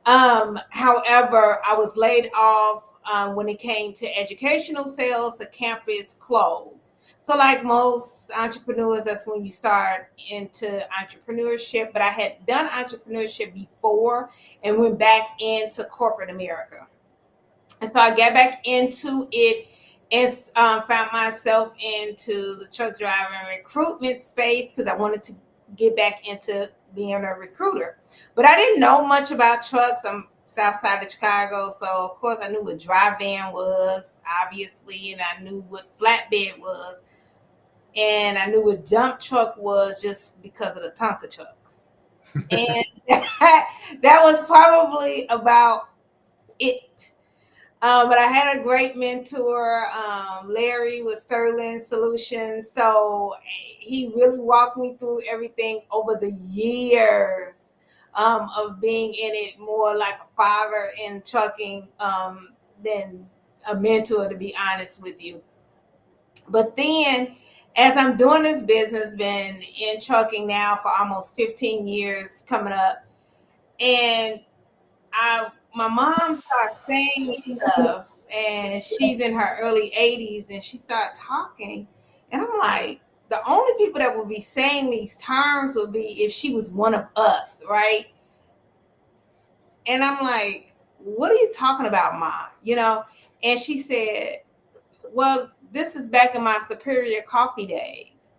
However, I was laid off when it came to educational sales. The campus closed. So, like most entrepreneurs, that's when you start into entrepreneurship. But I had done entrepreneurship before and went back into corporate America. And so I got back into it and found myself into the truck driving recruitment space because I wanted to get back into being a recruiter. But I didn't know much about trucks. I'm south side of Chicago, so of course I knew what dry van was, obviously, and I knew what flatbed was, and I knew what dump truck was just because of the Tonka trucks. And that was probably about it. But I had a great mentor, Larry with Sterling Solutions. So he really walked me through everything over the years of being in it, more like a father in trucking than a mentor, to be honest with you. But then, as I'm doing this business, been in trucking now for almost 15 years coming up, and my mom started saying stuff, and she's in her early 80s, and she started talking, and I'm like, the only people that would be saying these terms would be if she was one of us, right? And I'm like, what are you talking about, Ma? And she said, well, this is back in my Superior Coffee days.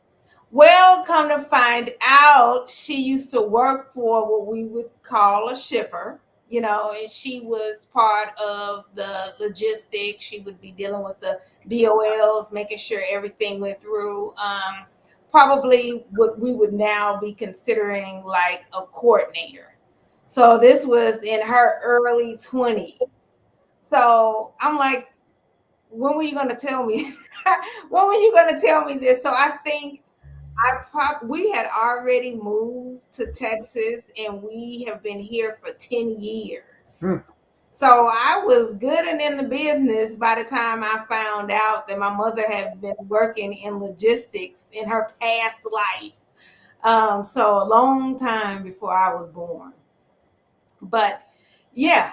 Well, come to find out, she used to work for what we would call a shipper, and she was part of the logistics. She would be dealing with the BOLs, making sure everything went through. Probably what we would now be considering like a coordinator. So this was in her early 20s. So I'm like, when were you going to tell me? When were you going to tell me this? So I think we had already moved to Texas, and we have been here for 10 years. So I was good and in the business by the time I found out that my mother had been working in logistics in her past life. So a long time before I was born. But yeah.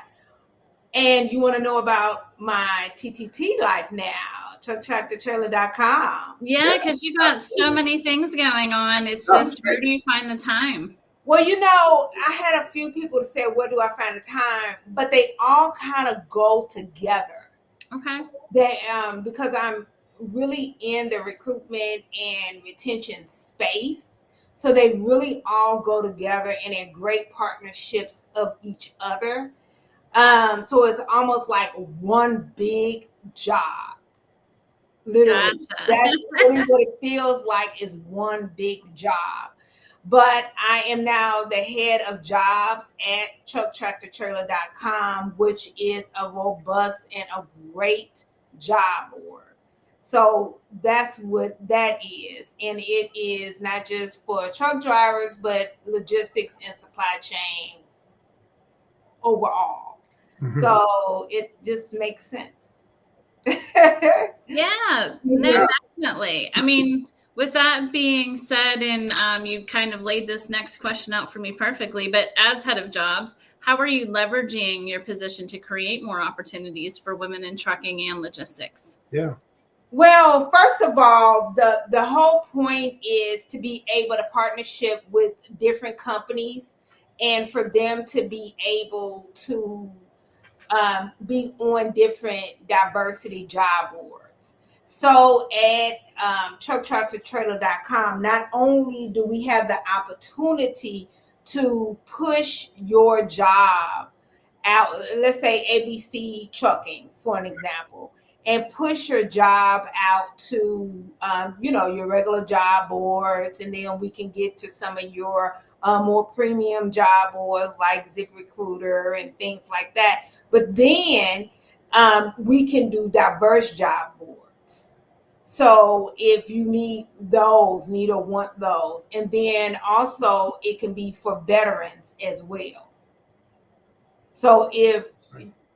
And you want to know about my TTT life now, trucktractortrailer.com. Yeah, because you got so many things going on. It's just, where do you find the time? Well, I had a few people say, where do I find the time? But they all kind of go together. Okay. Because I'm really in the recruitment and retention space. So they really all go together and they're great partnerships of each other. So it's almost like one big job. Literally. Gotcha. That's really what it feels like, is one big job. But I am now the head of jobs at trucktractortrailer.com, which is a robust and a great job board. So that's what that is. And it is not just for truck drivers, but logistics and supply chain overall. So it just makes sense. Yeah, no, definitely. I mean, with that being said, and you kind of laid this next question out for me perfectly, but as head of jobs, how are you leveraging your position to create more opportunities for women in trucking and logistics? Yeah. Well, first of all, the whole point is to be able to partnership with different companies and for them to be able to be on different diversity job boards. So at trucktractortrailer.com, not only do we have the opportunity to push your job out, let's say ABC Trucking, for an example, and push your job out to, your regular job boards, and then we can get to some of your more premium job boards like ZipRecruiter and things like that. But then we can do diverse job boards. So if you need or want those, and then also it can be for veterans as well. So if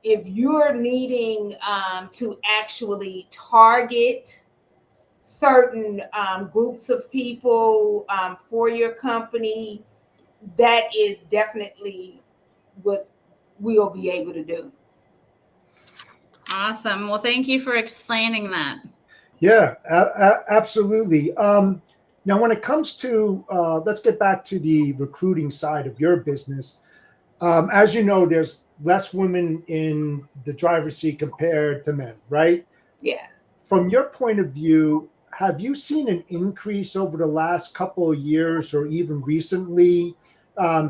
you're needing to actually target certain groups of people for your company, that is definitely what we'll be able to do. Awesome. Well, thank you for explaining that. Yeah, absolutely. Now, when it comes to, let's get back to the recruiting side of your business. As you know, there's less women in the driver's seat compared to men, right? Yeah. From your point of view, have you seen an increase over the last couple of years or even recently?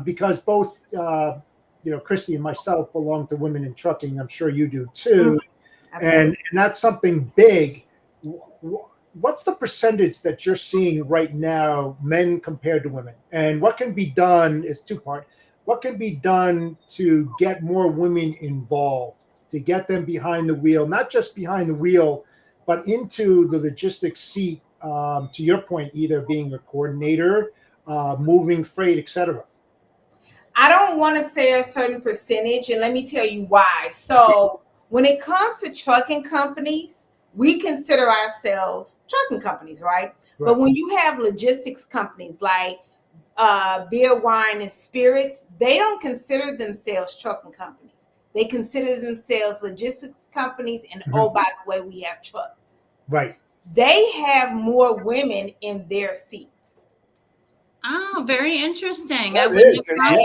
Because both, Christy and myself belong to Women in Trucking. I'm sure you do too. And that's something big. What's the percentage that you're seeing right now, men compared to women? And what can be done is two-part. What can be done to get more women involved, to get them behind the wheel, not just behind the wheel, but into the logistics seat, to your point, either being a coordinator, moving freight, etc. I don't want to say a certain percentage, and let me tell you why. So when it comes to trucking companies, we consider ourselves trucking companies, right? But when you have logistics companies like beer, wine, and spirits, they don't consider themselves trucking companies. They consider themselves logistics companies, and oh, by the way, we have trucks. Right. They have more women in their seats. Oh, very interesting. That I wouldn't is, have thought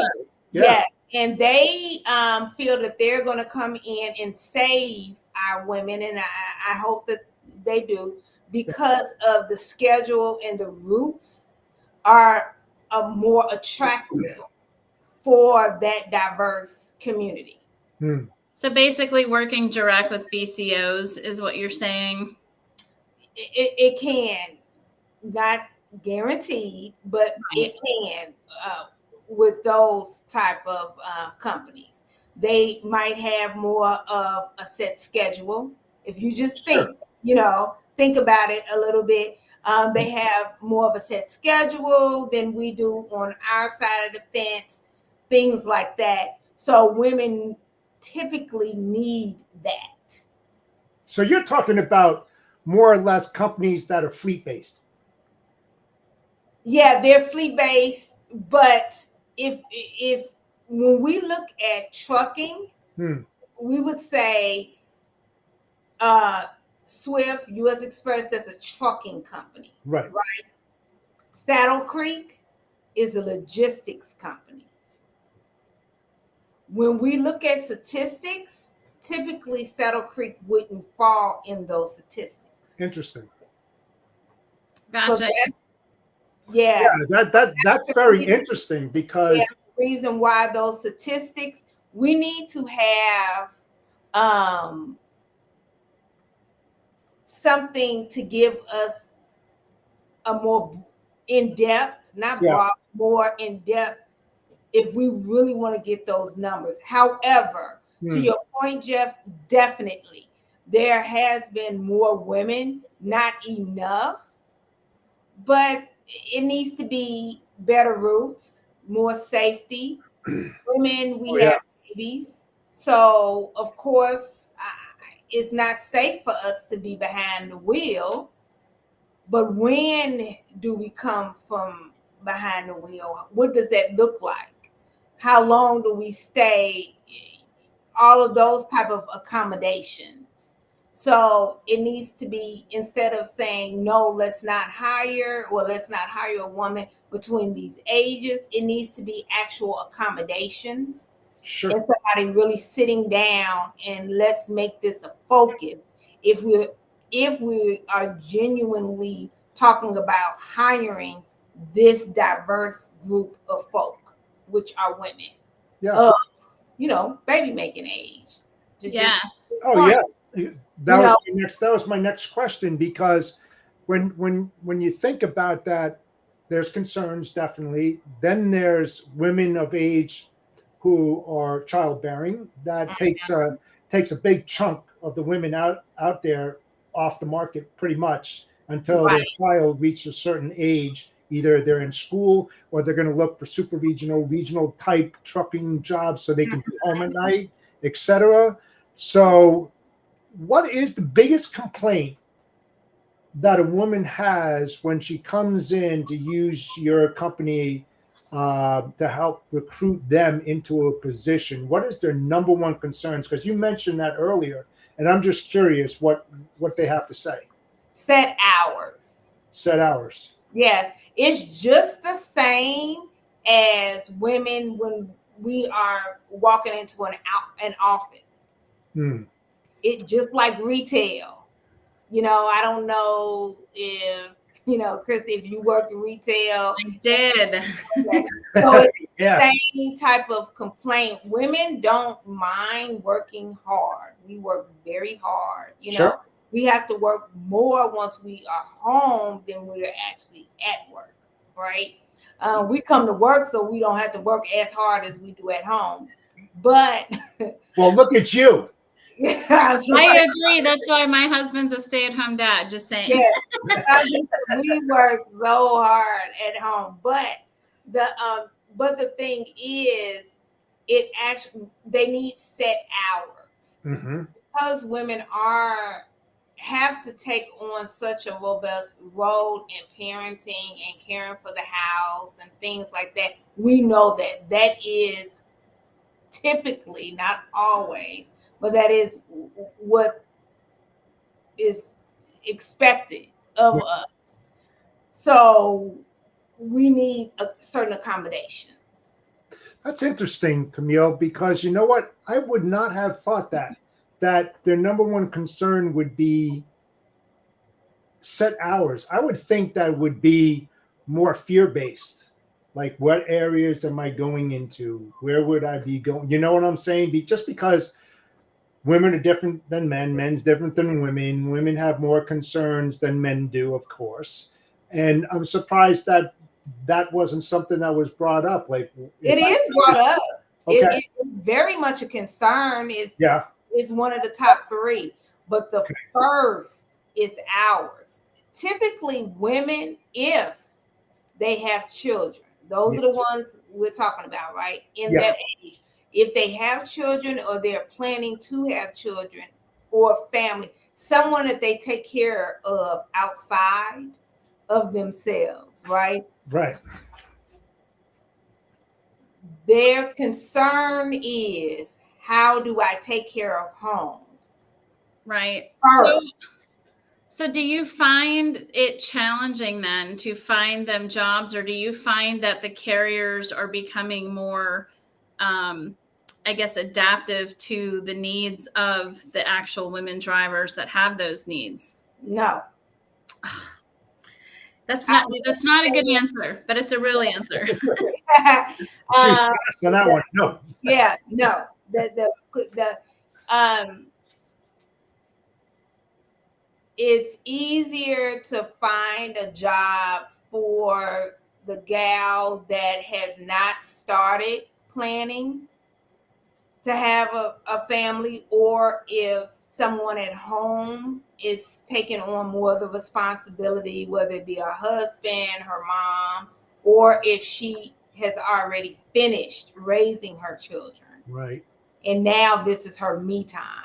yeah. that. Yes, and they feel that they're going to come in and save our women, and I hope that they do, because of the schedule and the routes are more attractive for that diverse community. So basically working direct with BCOs is what you're saying? It can, not guaranteed, but it can, with those type of companies. They might have more of a set schedule. If you just think about it a little bit, they have more of a set schedule than we do on our side of the fence, things like that. So women typically need that. So you're talking about more or less companies that are fleet-based. Yeah, they're fleet-based, but if when we look at trucking, we would say Swift, U.S. Express, that's a trucking company. Right. Saddle Creek is a logistics company. When we look at statistics, typically Saddle Creek wouldn't fall in those statistics. Interesting. Gotcha. So that's very interesting, because the reason why those statistics, we need to have something to give us a more in-depth, not broad, more in-depth, if we really want to get those numbers. However, to your point, Jeff, definitely there has been more women, not enough, but it needs to be better routes, more safety. Women, we have babies, so of course it's not safe for us to be behind the wheel. But when do we come from behind the wheel? What does that look like? How long do we stay? All of those type of accommodations. So it needs to be, instead of saying, no, let's not hire, or let's not hire a woman between these ages, it needs to be actual accommodations. Sure. And somebody really sitting down and let's make this a focus. If we are genuinely talking about hiring this diverse group of folk, which are women, baby making age. That was my next question, because when you think about that, there's concerns, definitely. Then there's women of age who are childbearing. That takes a big chunk of the women out there off the market, pretty much, until their child reaches a certain age. Either they're in school, or they're going to look for super regional type trucking jobs so they can be home at night, etc. So what is the biggest complaint that a woman has when she comes in to use your company to help recruit them into a position? What is their number one concerns? Because you mentioned that earlier, and I'm just curious what they have to say. Set hours. Set hours. Yes, it's just the same as women when we are walking into an office. It just like retail. I don't know if Chris, if you worked in retail. I did. Okay. So it's Yeah. the same type of complaint. Women don't mind working hard. We work very hard. Sure. We have to work more once we are home than we're actually at work, right? We come to work so we don't have to work as hard as we do at home. But well, look at you. I agree. That's why my husband's a stay-at-home dad. Just saying. Yeah. We work so hard at home, but the thing is, they need set hours because women have to take on such a robust role in parenting and caring for the house and things like that. We know that is typically, not always, but that is what is expected of us. So we need certain accommodations. That's interesting, Camille, because you know what? I would not have thought that their number one concern would be set hours. I would think that would be more fear-based. Like, what areas am I going into? Where would I be going? You know what I'm saying? Just because women are different than men, men's different than women. Women have more concerns than men do, of course. And I'm surprised that wasn't something that was brought up. Like, it is brought up. Okay. It's very much a concern. It's one of the top three. But the first is ours. Typically, women, if they have children, those are the ones we're talking about, right? In that age. If they have children or they're planning to have children or family, someone that they take care of outside of themselves, right? Right. Their concern is, how do I take care of home? Right. So do you find it challenging then to find them jobs, or do you find that the carriers are becoming more adaptive to the needs of the actual women drivers that have those needs? No. That's not a good answer, but it's a real answer. On that one, no. Yeah, no. It's easier to find a job for the gal that has not started planning to have a family, or if someone at home is taking on more of the responsibility, whether it be her husband, her mom, or if she has already finished raising her children. Right. And now this is her me time.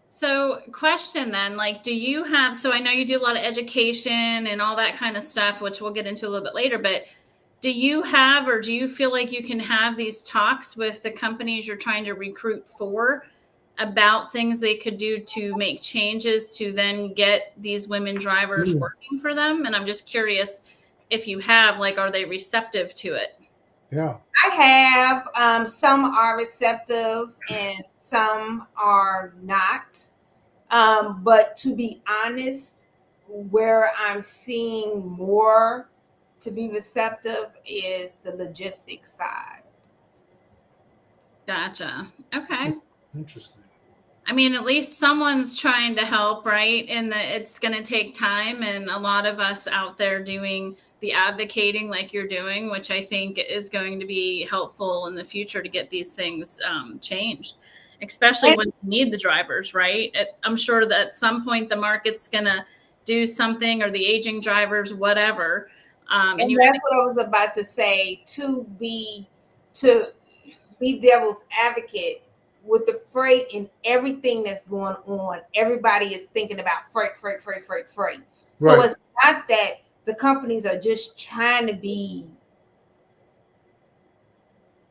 So question then, like, do you have, so I know you do a lot of education and all that kind of stuff, which we'll get into a little bit later, but do you have, or do you feel like you can have these talks with the companies you're trying to recruit for about things they could do to make changes to then get these women drivers working for them? And I'm just curious if you have, like, are they receptive to it? Yeah. I have, some are receptive and some are not. But to be honest, where I'm seeing more to be receptive is the logistics side. Gotcha. Okay. Interesting. I mean, at least someone's trying to help, right? And it's going to take time, and a lot of us out there doing the advocating like you're doing, which I think is going to be helpful in the future to get these things changed, especially when you need the drivers, right? I'm sure that at some point the market's going to do something, or the aging drivers, whatever. And that's what I was about to say, to be devil's advocate. With the freight and everything that's going on, everybody is thinking about freight. So It's not that the companies are just trying to be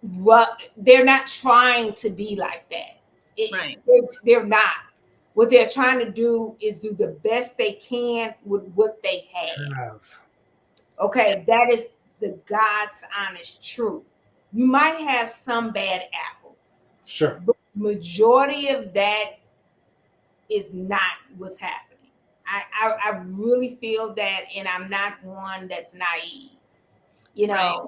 they're not trying to be like that. Right. They're not. What they're trying to do is do the best they can with what they have. Okay, that is the God's honest truth. You might have some bad apples. Sure. But majority of that is not what's happening. I really feel that, and I'm not one that's naive. Right.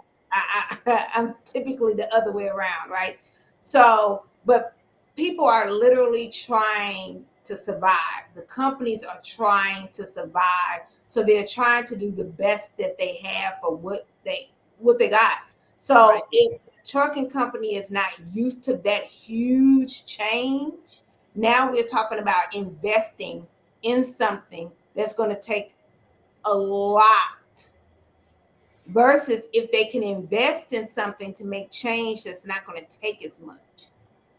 I'm typically the other way around, right? So, but people are literally trying to survive. The companies are trying to survive, so they're trying to do the best that they have for what they got. So, Right. if the trucking company is not used to that huge change, now we're talking about investing in something that's going to take a lot, versus if they can invest in something to make change that's not going to take as much.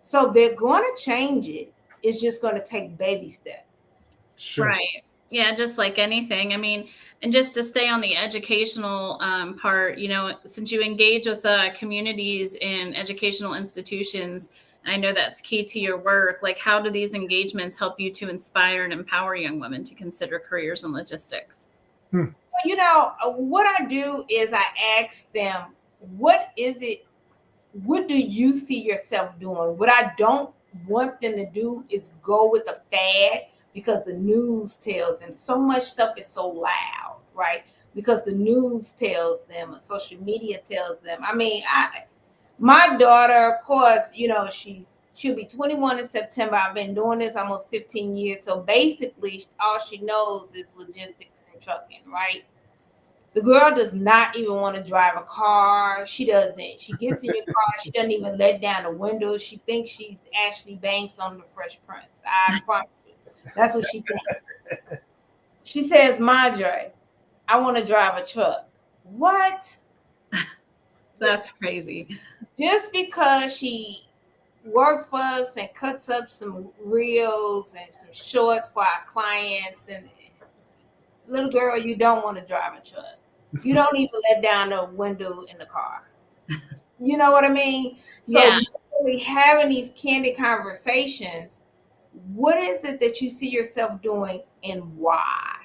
So they're going to change it. It's just going to take baby steps. Sure. Right. Yeah, just like anything. I mean, and just to stay on the educational part, since you engage with communities in educational institutions, I know that's key to your work. Like, how do these engagements help you to inspire and empower young women to consider careers in logistics? What I do is I ask them, what do you see yourself doing? What I don't want them to do is go with the fad, because the news tells them so much stuff is so loud, right? Because the news tells them, social media tells them. I mean, my daughter, of course, she'll be 21 in September. I've been doing this almost 15 years. So basically all she knows is logistics and trucking, right? The girl does not even want to drive a car. She doesn't. She gets in your car. She doesn't even let down the window. She thinks she's Ashley Banks on The Fresh Prince. I promise you. That's what she thinks. She says, Madre, I want to drive a truck. What? That's crazy. Just because she works for us and cuts up some reels and some shorts for our clients, and little girl, you don't want to drive a truck. You don't even let down the window in the car. You know what I mean? So Yeah. really having these candid conversations, what is it that you see yourself doing and why?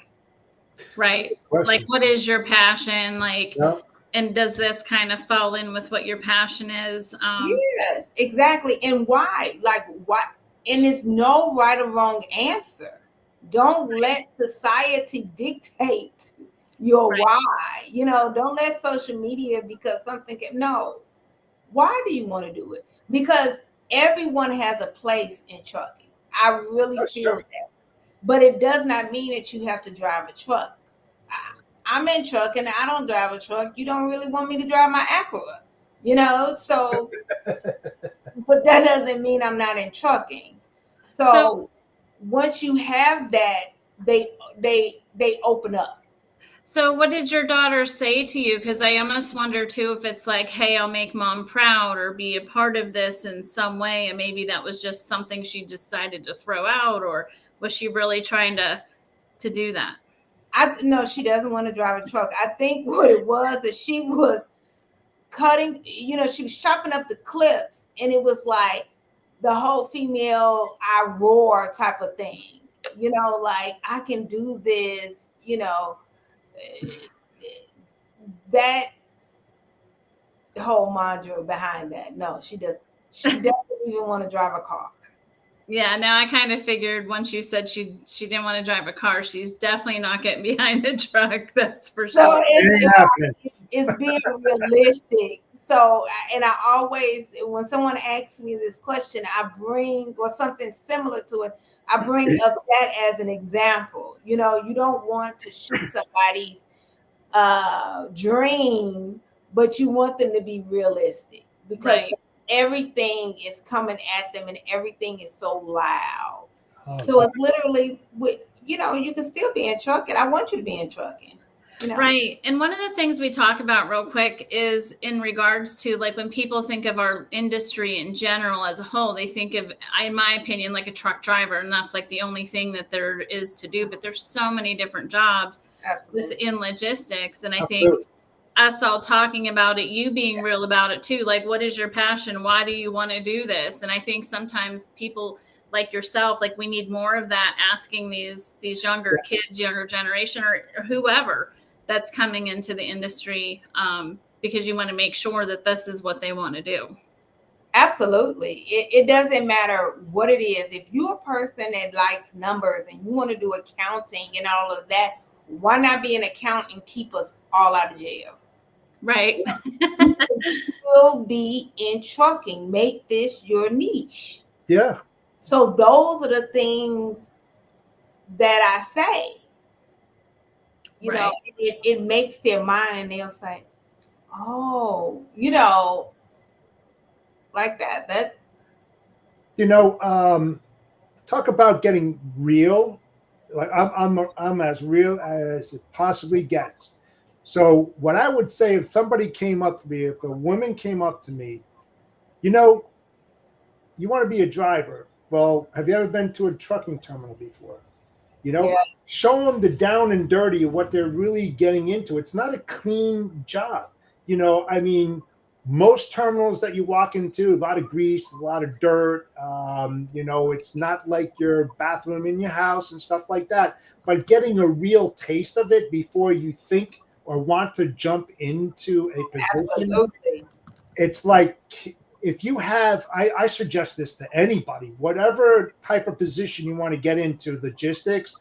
Right. Like, what is your passion? Like, Yeah. and does this kind of fall in with what your passion is? Yes, exactly. And why? Like, why? And there's no right or wrong answer. Don't let society dictate your why. Don't let social media, because something no. Why do you want to do it? Because everyone has a place in trucking. I really feel that. But it does not mean that you have to drive a truck. I'm in trucking. I don't drive a truck. You don't really want me to drive my Acura, so but that doesn't mean I'm not in trucking. So once you have that, they open up. So what did your daughter say to you? Because I almost wonder too if it's like, hey, I'll make mom proud or be a part of this in some way, and maybe that was just something she decided to throw out, or was she really trying to do that? No, she doesn't want to drive a truck. I think what it was is she was cutting, she was chopping up the clips, and it was like the whole female I roar type of thing. Like, I can do this, that whole mantra behind that. No, she doesn't. She doesn't even want to drive a car. Yeah, now I kind of figured once you said she didn't want to drive a car, she's definitely not getting behind a truck. That's for sure. So it's being realistic. So, and I always, when someone asks me this question, I bring, or something similar to it, I bring up that as an example. You don't want to shoot somebody's dream, but you want them to be realistic, because everything is coming at them and everything is so loud. So it's literally, you can still be in trucking. I want you to be in trucking. Right. And one of the things we talk about real quick is in regards to, like, when people think of our industry in general as a whole, they think of, in my opinion, like a truck driver. And that's like the only thing that there is to do. But there's so many different jobs within logistics. And I think us all talking about it, you being real about it too. Like, what is your passion? Why do you want to do this? And I think sometimes people like yourself, like we need more of that, asking these younger kids, younger generation, or whoever that's coming into the industry, because you want to make sure that this is what they want to do. Absolutely. It doesn't matter what it is. If you're a person that likes numbers and you want to do accounting and all of that, why not be an accountant and keep us all out of jail? Right. You will be in trucking. Make this your niche. Yeah. So those are the things that I say. You know, it makes their mind, and they'll say, oh, you know, like that. You know, talk about getting real. Like I'm as real as it possibly gets. So what I would say, if somebody came up to me, if a woman came up to me, you know, you want to be a driver. Well, have you ever been to a trucking terminal before? You know, show them the down and dirty of what they're really getting into. It's not a clean job. You know, I mean, most terminals that you walk into, a lot of grease, a lot of dirt. You know, it's not like your bathroom in your house and stuff like that. But getting a real taste of it before you think or want to jump into a position, Absolutely. It's like, if you have, I suggest this to anybody, whatever type of position you want to get into, logistics,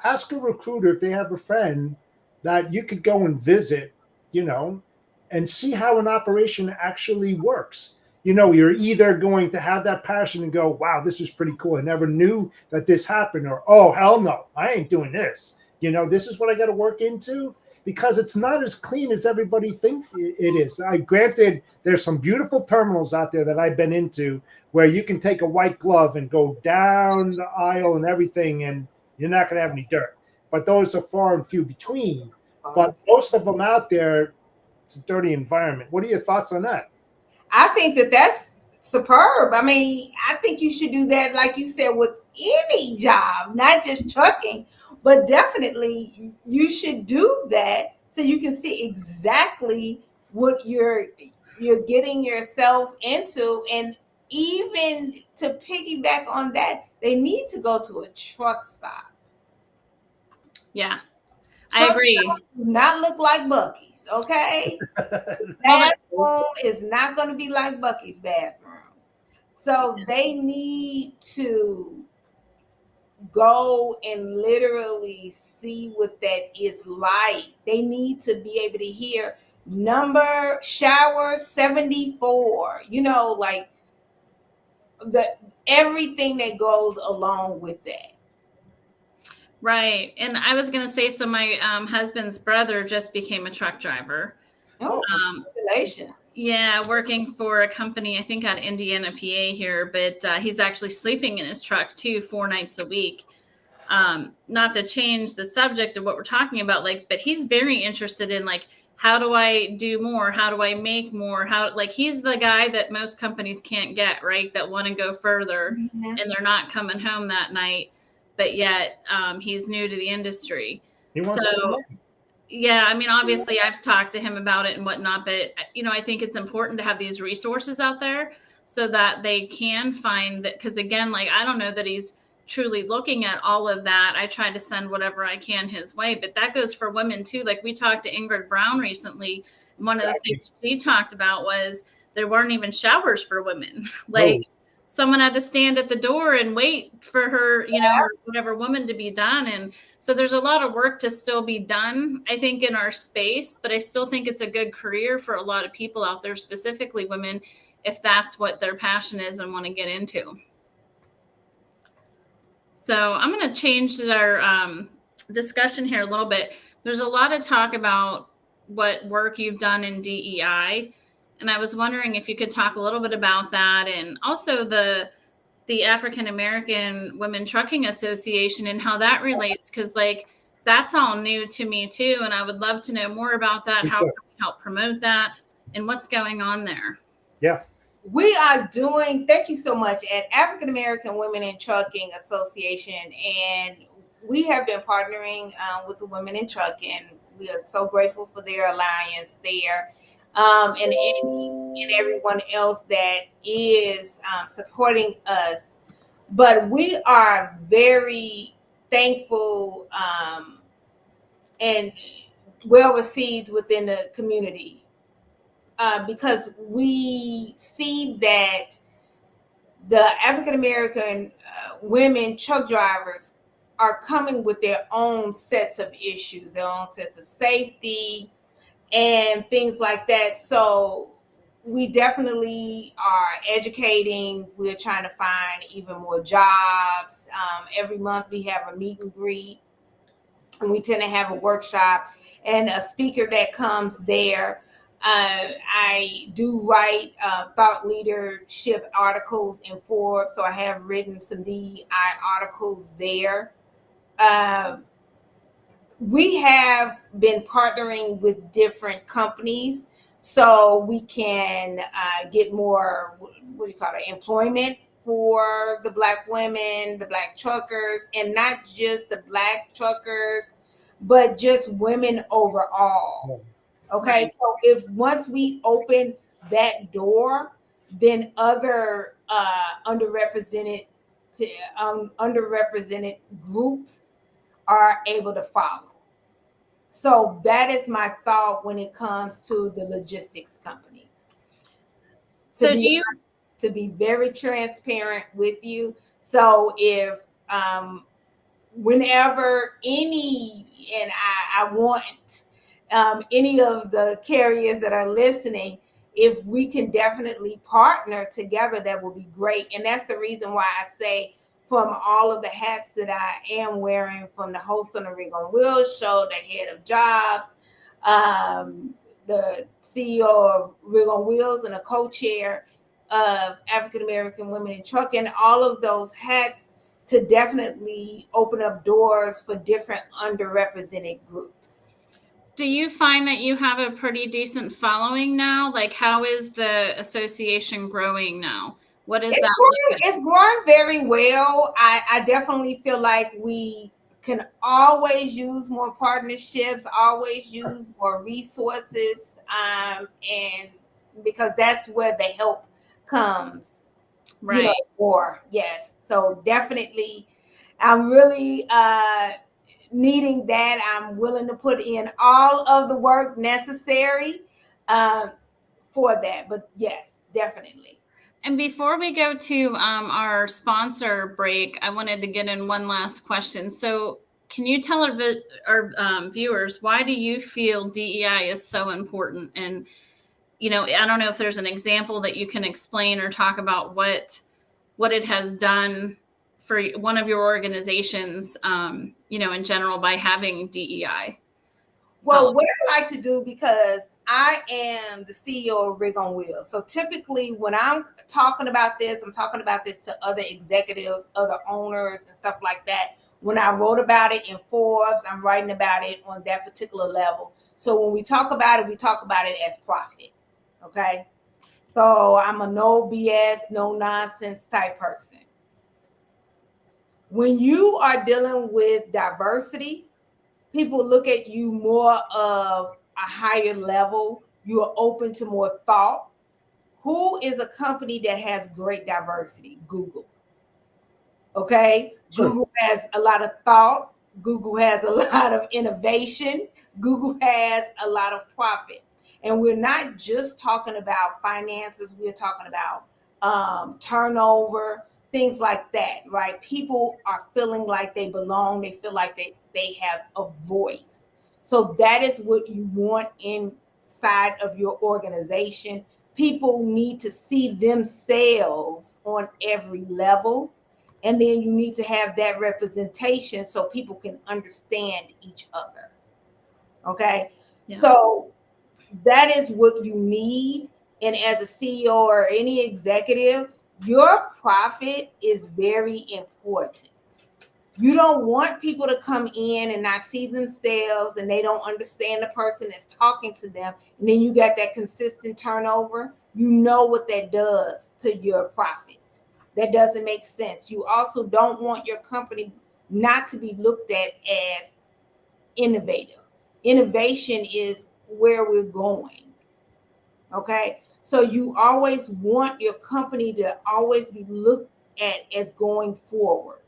ask a recruiter if they have a friend that you could go and visit, you know, and see how an operation actually works. You know, you're either going to have that passion and go, wow, this is pretty cool. I never knew that this happened. Or, oh, hell no, I ain't doing this. You know, this is what I got to work into, because it's not as clean as everybody thinks it is. Granted, there's some beautiful terminals out there that I've been into where you can take a white glove and go down the aisle and everything, and you're not going to have any dirt. But those are far and few between. But most of them out there, it's a dirty environment. What are your thoughts on that? I think that's superb. I mean, I think you should do that, like you said, with any job, not just trucking, but definitely you should do that so you can see exactly what you're getting yourself into. And even to piggyback on that, they need to go to a truck stop. Yeah, I agree. Do not look like Buc-ee's, okay? Bathroom is not going to be like Buc-ee's bathroom. So they need to go and literally see what that is like. They need to be able to hear number shower 74, you know, like everything that goes along with that. Right. And I was going to say, so my husband's brother just became a truck driver. Oh, congratulations. Yeah, working for a company, I think out of Indiana, PA here, but he's actually sleeping in his truck too, 4 nights a week. Not to change the subject of what we're talking about, like, but he's very interested in, like, how do I do more? How do I make more? Like, he's the guy that most companies can't get, right? That want to go further, and they're not coming home that night, but yet he's new to the industry. Yeah, I mean, obviously I've talked to him about it and whatnot, but, you know, I think it's important to have these resources out there so that they can find that, because again, like, I don't know that he's truly looking at all of that. I try to send whatever I can his way, but that goes for women too. Like, we talked to Ingrid Brown recently. One of the things she talked about was there weren't even showers for women. Like, someone had to stand at the door and wait for her, you know, or whatever woman to be done. And so there's a lot of work to still be done, I think, in our space, but I still think it's a good career for a lot of people out there, specifically women, if that's what their passion is and want to get into. So I'm going to change our discussion here a little bit. There's a lot of talk about what work you've done in DEI. And I was wondering if you could talk a little bit about that, and also the African American Women Trucking Association and how that relates, because, like, that's all new to me too, and I would love to know more about that. How can we help promote that, and what's going on there? Yeah, we are doing. Thank you so much at African American Women in Trucking Association, and we have been partnering with the Women in Trucking We are so grateful for their alliance there, and everyone else that is supporting us. But we are very thankful and well received within the community because we see that the African American women truck drivers are coming with their own sets of issues, their own sets of safety and things like that. So we definitely are educating. We're trying to find even more jobs. Every month we have a meet and greet, and we tend to have a workshop and a speaker that comes there. I do write thought leadership articles in Forbes, so I have written some DEI articles there. We have been partnering with different companies so we can get more, what do you call it, employment for the Black women, the Black truckers, and not just the Black truckers, but just women overall. Okay, Right. so if once we open that door, then other underrepresented groups are able to follow. So that is my thought when it comes to the logistics companies. So do you To be very transparent with you. So if whenever and I want any of the carriers that are listening, if we can definitely partner together, that will be great. And that's the reason why I say, from all of the hats that I am wearing, from the host on the Rig on Wheels show, the head of jobs, the CEO of Rig on Wheels, and a co-chair of African American Women in Trucking, all of those hats to definitely open up doors for different underrepresented groups. Do you find that you have a pretty decent following now? Like, how is the association growing now? What is that? It's growing very well. I definitely feel like we can always use more partnerships, always use more resources, and because that's where the help comes. Right. More, yes. So definitely, I'm really needing that. I'm willing to put in all of the work necessary for that. But yes, definitely. And before we go to our sponsor break, I wanted to get in one last question. So, can you tell our viewers, why do you feel DEI is so important? And, I don't know if there's an example that you can explain or talk about what it has done for one of your organizations, in general, by having DEI. Well, what I like to do, because I am the CEO of Rig on Wheels. So typically when I'm talking about this, I'm talking about this to other executives, other owners and stuff like that. When I wrote about it in Forbes, I'm writing about it on that particular level. So when we talk about it, we talk about it as profit. Okay. So I'm a no BS, no nonsense type person. When you are dealing with diversity, people look at you more of a higher level. You are open to more thought. Who is a company that has great diversity? Google. Okay. Sure. Google has a lot of thought. Google has a lot of innovation. Google has a lot of profit. And we're not just talking about finances. We're talking about turnover, things like that, right? People are feeling like they belong. They feel like they have a voice. So that is what you want inside of your organization. People need to see themselves on every level. And then you need to have that representation so people can understand each other. Okay. Yeah. So that is what you need. And as a CEO or any executive, your profit is very important. You don't want people to come in and not see themselves, and they don't understand the person that's talking to them. And then you got that consistent turnover. You know what that does to your profit. That doesn't make sense. You also don't want your company not to be looked at as innovative. Innovation is where we're going. Okay. So you always want your company to always be looked at as going forward.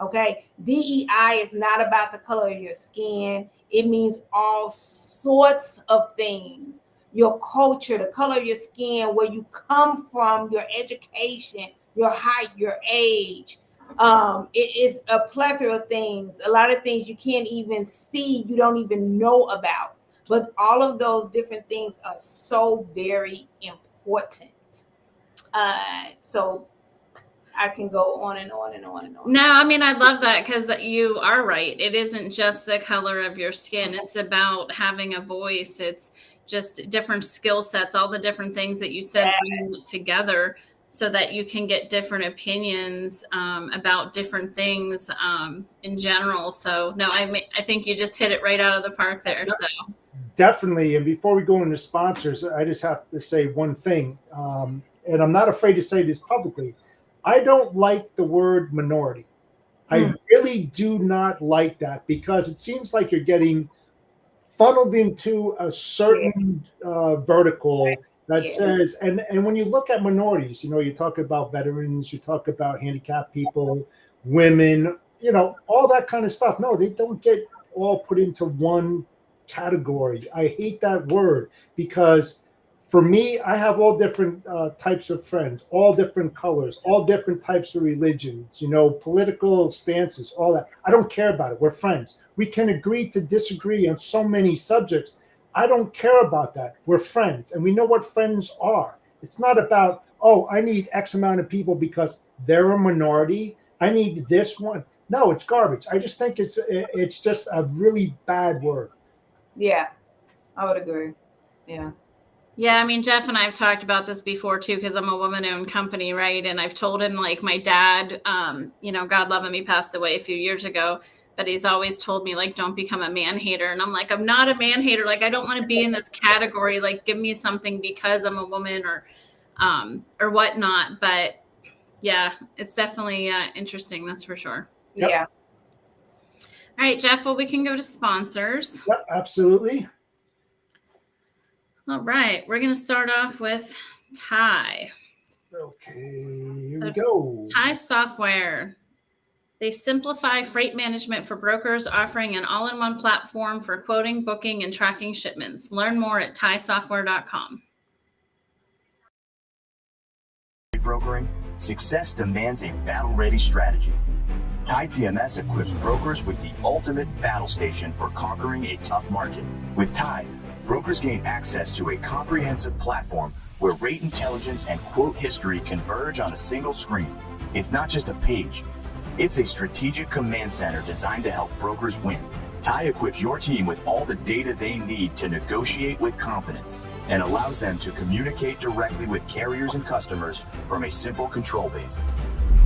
Okay. DEI is not about the color of your skin. It means all sorts of things. Your culture, the color of your skin, where you come from, your education, your height, your age. It is a plethora of things. A lot of things you can't even see, you don't even know about. But all of those different things are so very important. So I can go on and on and on and on. No, I mean, I love that, because you are right. It isn't just the color of your skin. It's about having a voice. It's just different skill sets, all the different things that you said, Yes. bringing it together so that you can get different opinions about different things in general. So no, I think you just hit it right out of the park there. So Definitely. And before we go into sponsors, I just have to say one thing, and I'm not afraid to say this publicly. I don't like the word minority. I really do not like that, because it seems like you're getting funneled into a certain vertical that says, and when you look at minorities, you talk about veterans, you talk about handicapped people, women, all that kind of stuff. No, they don't get all put into one category. I hate that word, because for me, I have all different types of friends, all different colors, all different types of religions, political stances, all that. I don't care about it. We're friends. We can agree to disagree on so many subjects. I don't care about that. We're friends, and we know what friends are. It's not about, oh, I need X amount of people because they're a minority. I need this one. No, it's garbage. I just think it's just a really bad word. Yeah, I would agree. Yeah. Yeah, I mean, Jeff and I have talked about this before too, because I'm a woman-owned company, right? And I've told him, like, my dad, God love him, he passed away a few years ago, but he's always told me, like, don't become a man hater. And I'm like, I'm not a man hater. Like, I don't want to be in this category. Like, give me something because I'm a woman or whatnot. But yeah, it's definitely interesting. That's for sure. Yep. Yeah. All right, Jeff, well, we can go to sponsors. Yep, absolutely. All right, we're going to start off with Ty. Okay, here we go. Ty Software. They simplify freight management for brokers, offering an all-in-one platform for quoting, booking, and tracking shipments. Learn more at tysoftware.com. Brokering, success demands a battle-ready strategy. Ty TMS equips brokers with the ultimate battle station for conquering a tough market. With Ty, brokers gain access to a comprehensive platform where rate intelligence and quote history converge on a single screen. It's not just a page. It's a strategic command center designed to help brokers win. Ty equips your team with all the data they need to negotiate with confidence and allows them to communicate directly with carriers and customers from a simple control base.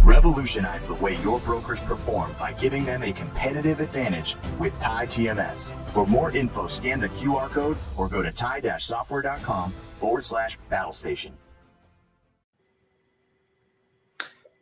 Revolutionize the way your brokers perform by giving them a competitive advantage with Ty TMS. For more info, scan the QR code or go to ty-software.com/battlestation.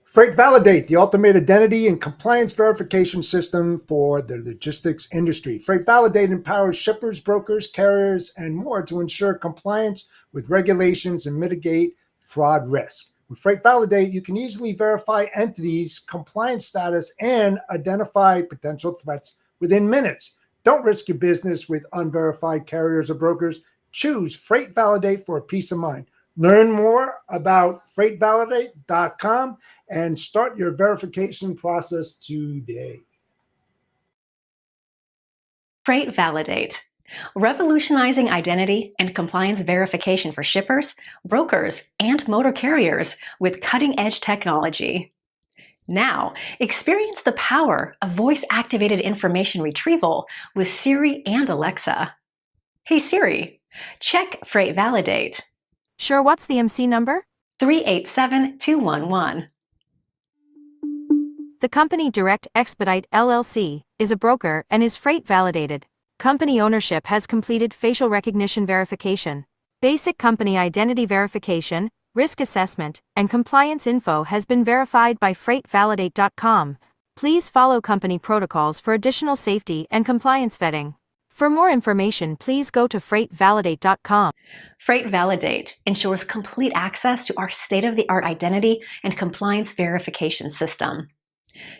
Freight Validate, the ultimate identity and compliance verification system for the logistics industry. Freight Validate empowers shippers, brokers, carriers, and more to ensure compliance with regulations and mitigate fraud risk. With Freight Validate, you can easily verify entities' compliance status and identify potential threats within minutes. Don't risk your business with unverified carriers or brokers. Choose Freight Validate for peace of mind. Learn more about freightvalidate.com and start your verification process today. Freight Validate, revolutionizing identity and compliance verification for shippers, brokers, and motor carriers with cutting-edge technology. Now, experience the power of voice-activated information retrieval with Siri and Alexa. Hey Siri, check Freight Validate. Sure, what's the MC number? 387211. The company Direct Expedite LLC is a broker and is freight validated. Company ownership has completed facial recognition verification. Basic company identity verification, risk assessment, and compliance info has been verified by freightvalidate.com. Please follow company protocols for additional safety and compliance vetting. For more information, please go to freightvalidate.com. Freight Validate ensures complete access to our state-of-the-art identity and compliance verification system.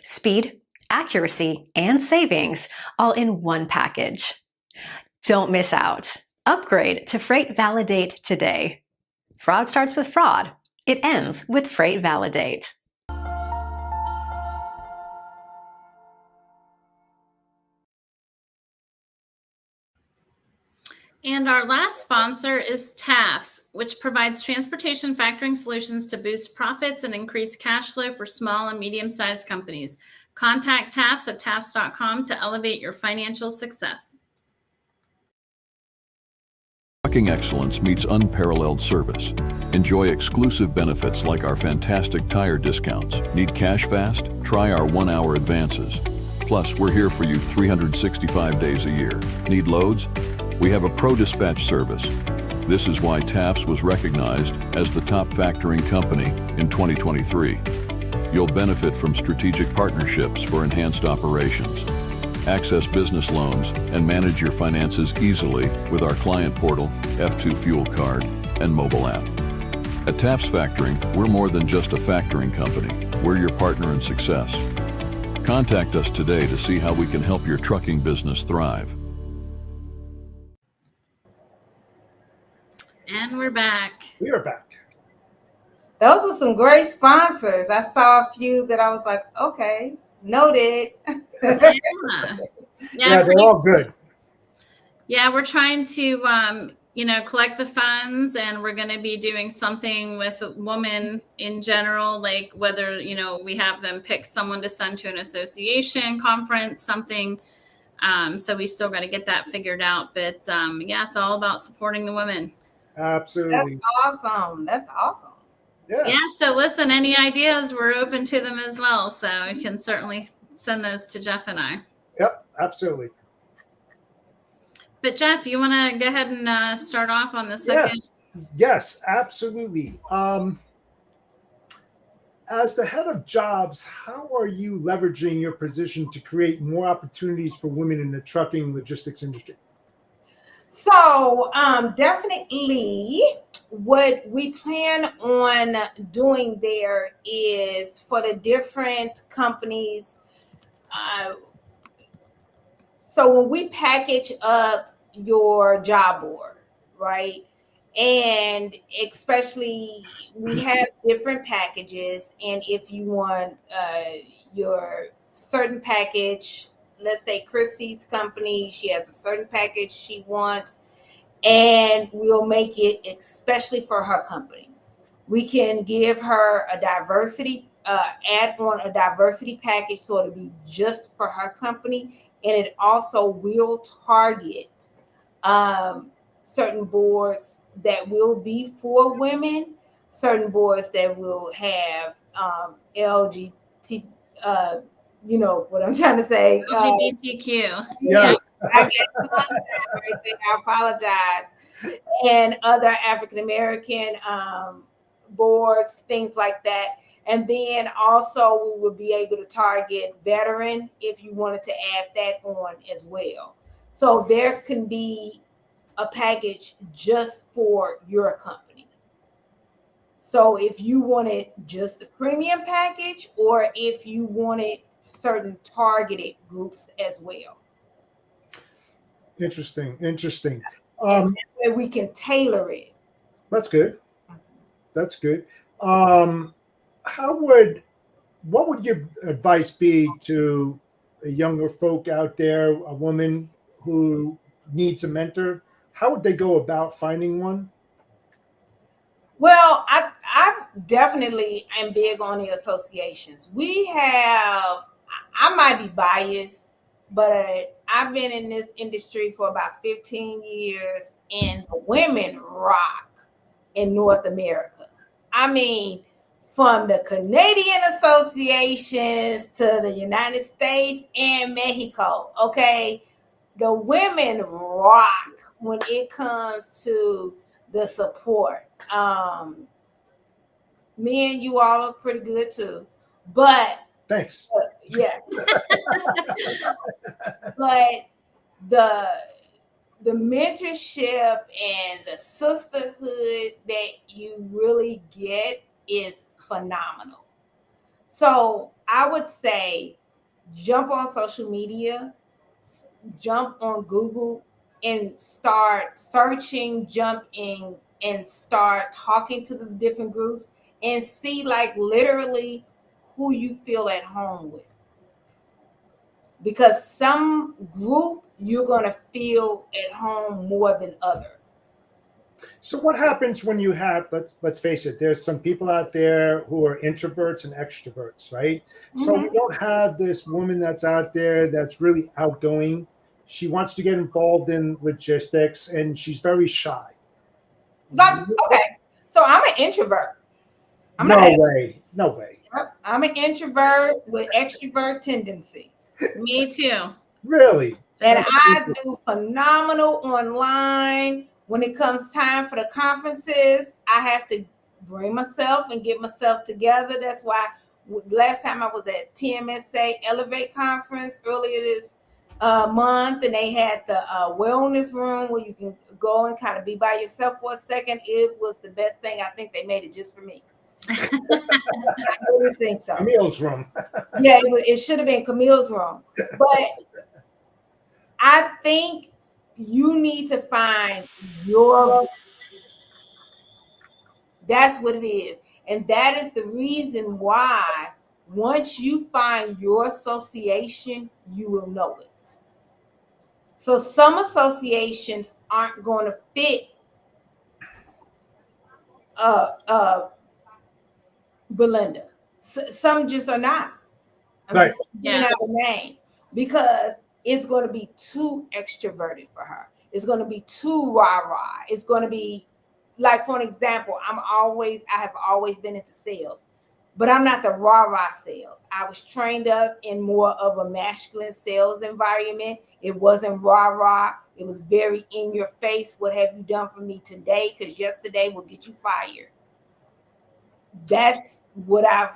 Speed, accuracy, and savings all in one package. Don't miss out. Upgrade to Freight Validate today. Fraud starts with fraud. It ends with Freight Validate. And our last sponsor is TAFS, which provides transportation factoring solutions to boost profits and increase cash flow for small and medium-sized companies. Contact TAFS at tafs.com to elevate your financial success. Trucking excellence meets unparalleled service. Enjoy exclusive benefits like our fantastic tire discounts. Need cash fast? Try our 1-hour advances. Plus, we're here for you 365 days a year. Need loads? We have a pro dispatch service. This is why TAFS was recognized as the top factoring company in 2023. You'll benefit from strategic partnerships for enhanced operations. Access business loans and manage your finances easily with our client portal, F2 Fuel Card, and mobile app. At TAFS Factoring, we're more than just a factoring company. We're your partner in success. Contact us today to see how we can help your trucking business thrive. And we're back. We are back. Those are some great sponsors. I saw a few that I was like, okay, noted. Yeah, they're all good. Yeah, we're trying to, collect the funds, and we're going to be doing something with women in general, like whether, we have them pick someone to send to an association conference, something. So we still got to get that figured out. But it's all about supporting the women. Absolutely. That's awesome. That's awesome. Yeah. So listen, any ideas, we're open to them as well. So you can certainly send those to Jeff and I. Yep, absolutely. But Jeff, you want to go ahead and start off on the second? Yes, absolutely. As the head of jobs, how are you leveraging your position to create more opportunities for women in the trucking logistics industry? So definitely what we plan on doing there is for the different companies. So when we package up your job board, right? And especially we have different packages. And if you want your certain package, let's say Chrissy's company, she has a certain package she wants, and we'll make it especially for her company. We can give her a diversity, add on a diversity package so it'll be just for her company. And it also will target certain boards that will be for women, certain boards that will have LGBT, you know what I'm trying to say. LGBTQ. Yes. I guess I apologize. And other African American boards, things like that. And then also we will be able to target veteran if you wanted to add that on as well. So there can be a package just for your company. So if you wanted just the premium package, or if you wanted certain targeted groups as well. Interesting. And we can tailor it. That's good. What would your advice be to a younger folk out there, a woman who needs a mentor? How would they go about finding one? Well, I definitely am big on the associations. I might be biased, but I've been in this industry for about 15 years, and the women rock in North America. I mean, from the Canadian associations to the United States and Mexico, okay? The women rock when it comes to the support. Me and you all are pretty good too, but Thanks. yeah. But the mentorship and the sisterhood that you really get is phenomenal. So I would say jump on social media, jump on Google, and start searching, jump in and start talking to the different groups and see like literally who you feel at home with. Because some group you're going to feel at home more than others. So what happens when you have, let's face it, there's some people out there who are introverts and extroverts, right? So we don't have this woman that's out there that's really outgoing. She wants to get involved in logistics and she's very shy. Like, okay, so I'm an introvert. No way. I'm an introvert with extrovert tendencies. Me too. Really? And I do phenomenal online. When it comes time for the conferences, I have to bring myself and get myself together. That's why last time I was at TMSA Elevate Conference earlier this month, and they had the wellness room where you can go and kind of be by yourself for a second. It was the best thing. I think they made it just for me. I really think so. Camille's room. Yeah, it should have been Camille's room. But I think you need to find your voice. That's what it is. And that is the reason why once you find your association, you will know it. So some associations aren't going to fit Belinda. Some just are not. I'm just giving out a name because it's going to be too extroverted for her. It's going to be too rah-rah. It's going to be like, for an example, I have always been into sales, but I'm not the rah-rah sales. I was trained up in more of a masculine sales environment. It wasn't rah-rah. It was very in your face. What have you done for me today? Because yesterday will get you fired. That's what I've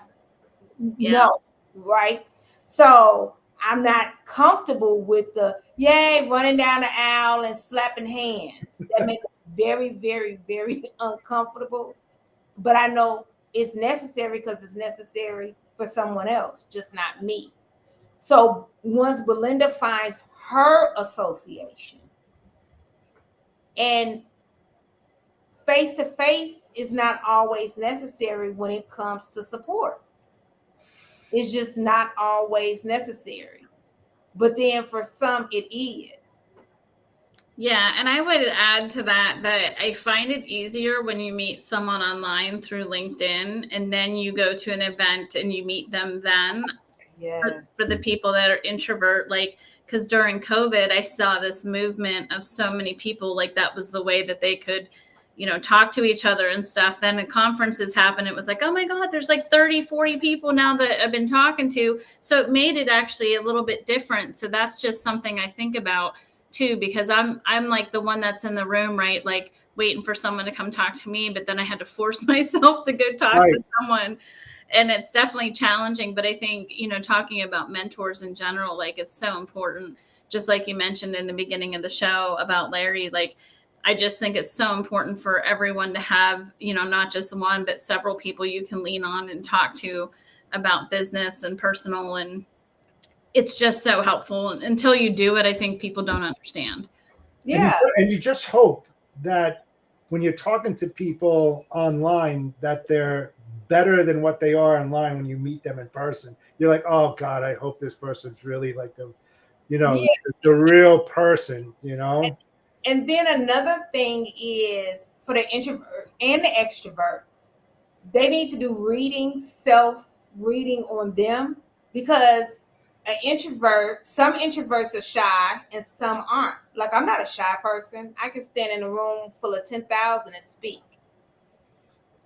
known, right? So I'm not comfortable with the running down the aisle and slapping hands. That makes me very, very, very uncomfortable. But I know it's necessary because it's necessary for someone else, just not me. So once Belinda finds her association, and face to face is not always necessary when it comes to support. It's just not always necessary. But then for some, it is. Yeah, and I would add to that I find it easier when you meet someone online through LinkedIn and then you go to an event and you meet them then. Yes. For the people that are introvert, like, because during COVID, I saw this movement of so many people, like that was the way that they could, talk to each other and stuff. Then the conferences happened. It was like, oh my God, there's like 30, 40 people now that I've been talking to. So it made it actually a little bit different. So that's just something I think about too, because I'm like the one that's in the room, right? Like waiting for someone to come talk to me, but then I had to force myself to go talk to someone. And it's definitely challenging, but I think, talking about mentors in general, like it's so important. Just like you mentioned in the beginning of the show about Larry, like, I just think it's so important for everyone to have, not just one, but several people you can lean on and talk to about business and personal. And it's just so helpful. And until you do it, I think people don't understand. Yeah. And you just hope that when you're talking to people online, that they're better than what they are online when you meet them in person. You're like, oh God, I hope this person's really like the real person, And then another thing is for the introvert and the extrovert, they need to do self-reading on them, because some introverts are shy and some aren't. Like, I'm not a shy person. I can stand in a room full of 10,000 and speak.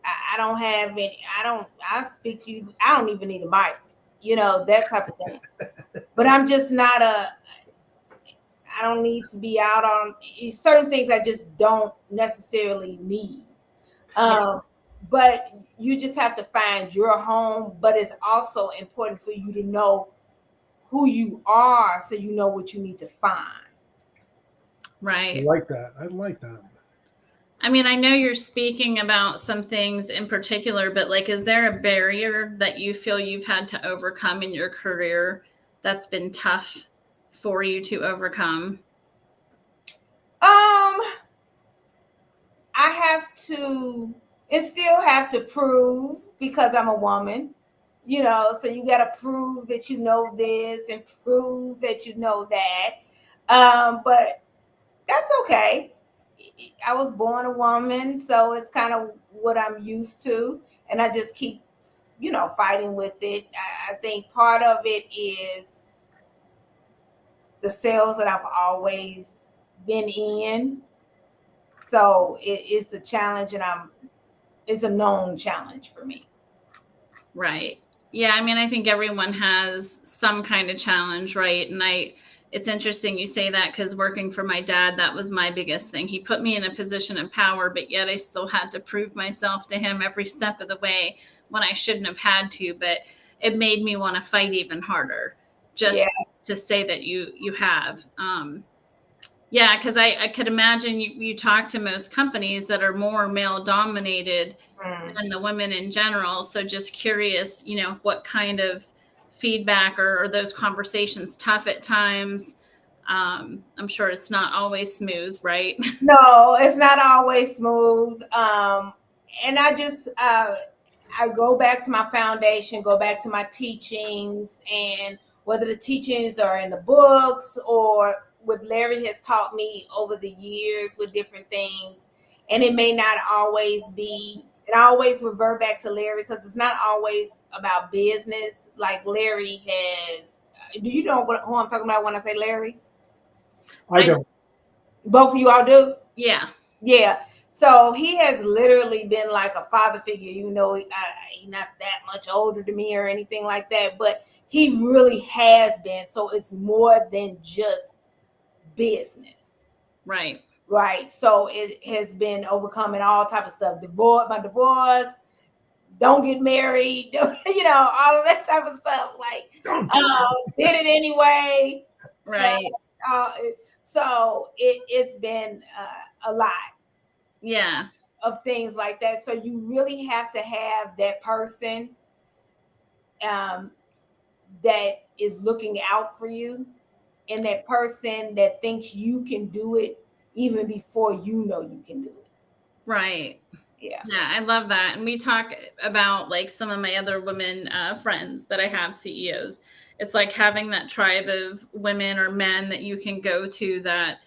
I don't have any, I speak to you. I don't even need a mic, that type of thing. But I'm just not I don't need to be out on certain things. I just don't necessarily need. But you just have to find your home. But it's also important for you to know who you are, so you know what you need to find. Right. I like that. I like that. I mean, I know you're speaking about some things in particular, but like, is there a barrier that you feel you've had to overcome in your career that's been tough for you to overcome? I have to, and still have to prove, because I'm a woman, so you got to prove that you know this and prove that you know that. But that's okay. I was born a woman, so it's kind of what I'm used to. And I just keep, fighting with it. I think part of it is the sales that I've always been in. So it's the challenge, and it's a known challenge for me. Right. Yeah. I mean, I think everyone has some kind of challenge, right? And it's interesting you say that, because working for my dad, that was my biggest thing. He put me in a position of power, but yet I still had to prove myself to him every step of the way when I shouldn't have had to. But it made me want to fight even harder just to say that you have. Yeah, because I could imagine you talk to most companies that are more male dominated than the women in general. So just curious, what kind of feedback or those conversations tough at times? I'm sure it's not always smooth, right? No, it's not always smooth. And I just, I go back to my foundation, go back to my teachings, and whether the teachings are in the books or what Larry has taught me over the years with different things. And it may not always be, and I always revert back to Larry, because it's not always about business. Like Larry has, do you know who I'm talking about when I say Larry? I don't. Both of you all do? Yeah. Yeah. So he has literally been like a father figure, even though he's not that much older than me or anything like that, but he really has been. So it's more than just business. Right. Right. So it has been overcoming all type of stuff. My divorce, don't get married, all of that type of stuff. Like, did it anyway. Right. So it's been a lot. Yeah. Of things like that. So you really have to have that person that is looking out for you, and that person that thinks you can do it even before you know you can do it. Right. Yeah. Yeah, I love that. And we talk about like some of my other women friends that I have, CEOs. It's like having that tribe of women or men that you can go to that,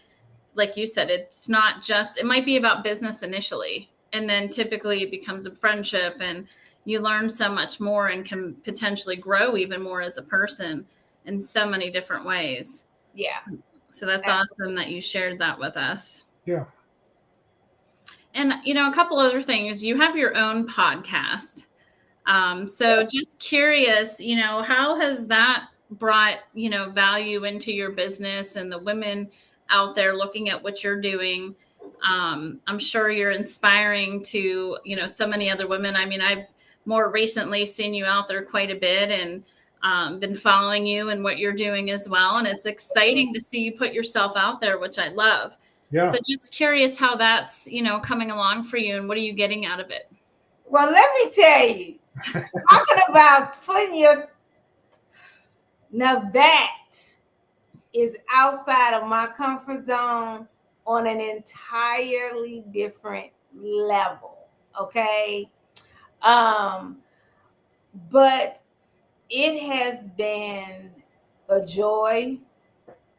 like you said, it's not just, it might be about business initially, and then typically it becomes a friendship, and you learn so much more and can potentially grow even more as a person in so many different ways. Yeah. So that's awesome that you shared that with us. Yeah. And, a couple other things, you have your own podcast. So just curious, how has that brought, value into your business and the women out there looking at what you're doing? I'm sure you're inspiring to, so many other women. I mean, I've more recently seen you out there quite a bit, and been following you and what you're doing as well. And it's exciting to see you put yourself out there, which I love. Yeah. So just curious how that's, coming along for you, and what are you getting out of it? Well, let me tell you, talking about now that is outside of my comfort zone on an entirely different level. Okay. But it has been a joy.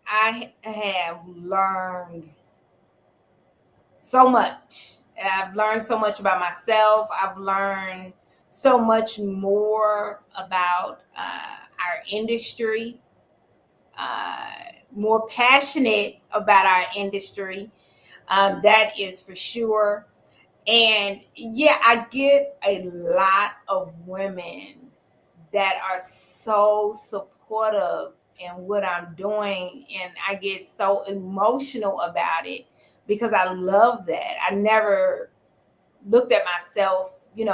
I have learned so much. I've learned so much about myself. I've learned so much more about our industry, more passionate about our industry. That is for sure. And yeah, I get a lot of women that are so supportive in what I'm doing, and I get so emotional about it because I love that. I never looked at myself, like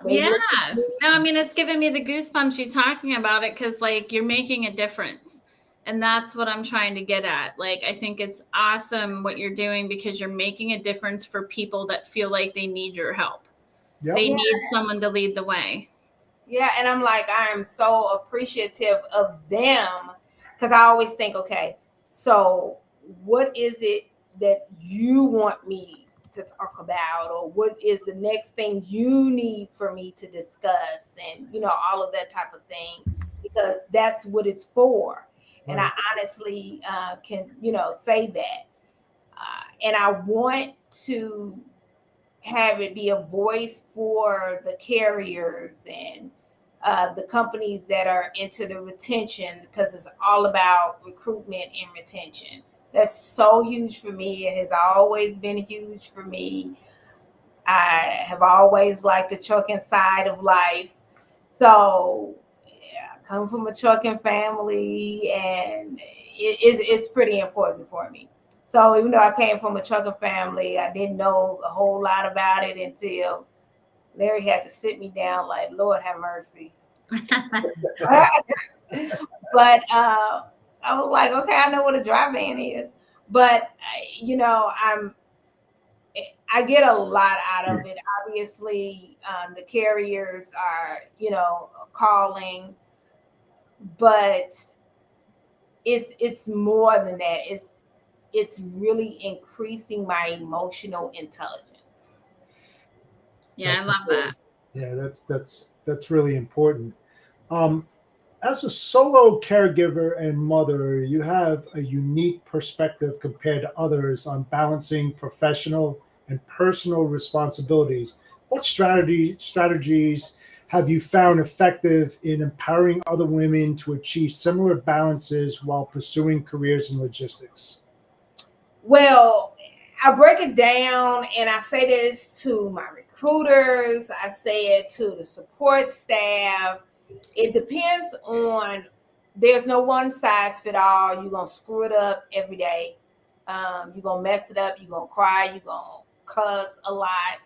they Yeah. look at me. No, I mean, it's giving me the goosebumps you talking about it, because like you're making a difference. And that's what I'm trying to get at. Like, I think it's awesome what you're doing because you're making a difference for people that feel like they need your help. Yep. They Yeah. need someone to lead the way. Yeah, and I'm like, I am so appreciative of them because I always think, okay, so what is it that you want me to talk about, or what is the next thing you need for me to discuss, and all of that type of thing, because that's what it's for. And I honestly can say that, and I want to have it be a voice for the carriers and the companies that are into the retention, because it's all about recruitment and retention. That's so huge for me. It has always been huge for me. I have always liked the trucking side of life. So, yeah, I come from a trucking family, and it's pretty important for me. So even though I came from a trucking family, I didn't know a whole lot about it until Larry had to sit me down like, Lord have mercy. But I was like, okay, I know what a dry van is. But, I get a lot out of it. Obviously, the carriers are, calling, but it's more than that. It's really increasing my emotional intelligence. Yeah, I love that. Yeah, that's really important. As a solo caregiver and mother, you have a unique perspective compared to others on balancing professional and personal responsibilities. What strategies have you found effective in empowering other women to achieve similar balances while pursuing careers in logistics? Well, I break it down and I say this to my recruiters, I say it to the support staff. It depends on, there's no one size fit all. You're going to screw it up every day. You're going to mess it up. You're going to cry. You're going to cuss a lot.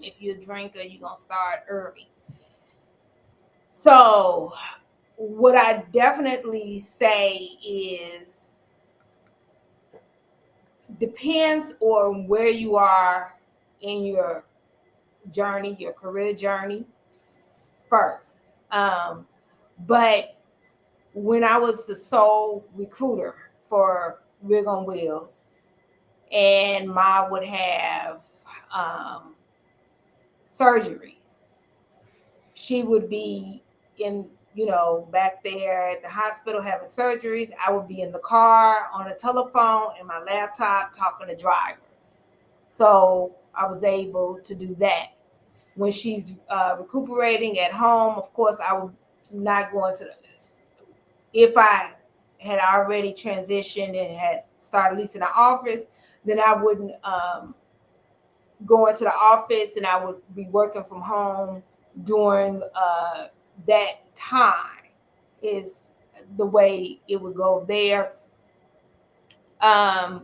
If you're a drinker, you're going to start early. So, what I definitely say is, depends on where you are in your journey, your career journey first. But when I was the sole recruiter for Rig on Wheels, and Ma would have surgeries, she would be in, back there at the hospital having surgeries. I would be in the car on a telephone and my laptop talking to drivers. So I was able to do that. When she's recuperating at home, of course, I would not go into if I had already transitioned and had started leasing the office, then I wouldn't go into the office, and I would be working from home during that time, is the way it would go there. And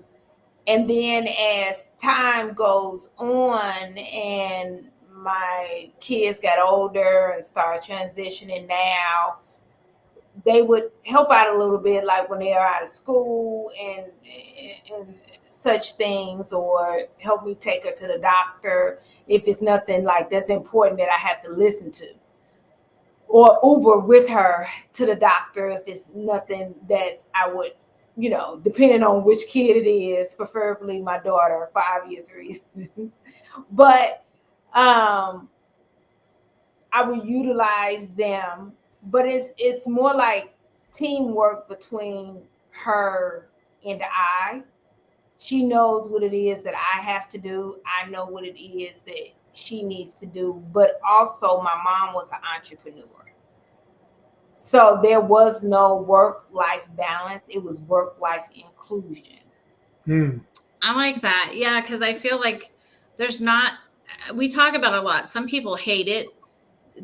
then as time goes on and my kids got older and started transitioning now, they would help out a little bit, like when they are out of school and such things, or help me take her to the doctor if it's nothing like that's important that I have to listen to, or Uber with her to the doctor if it's nothing that I would, depending on which kid it is, preferably my daughter for obvious reasons. But I would utilize them, but it's more like teamwork between her and I. She knows what it is that I have to do. I know what it is that she needs to do. But also, my mom was an entrepreneur. So there was no work-life balance. It was work-life inclusion. I like that. Yeah, because I feel like there's not, we talk about a lot. Some people hate it,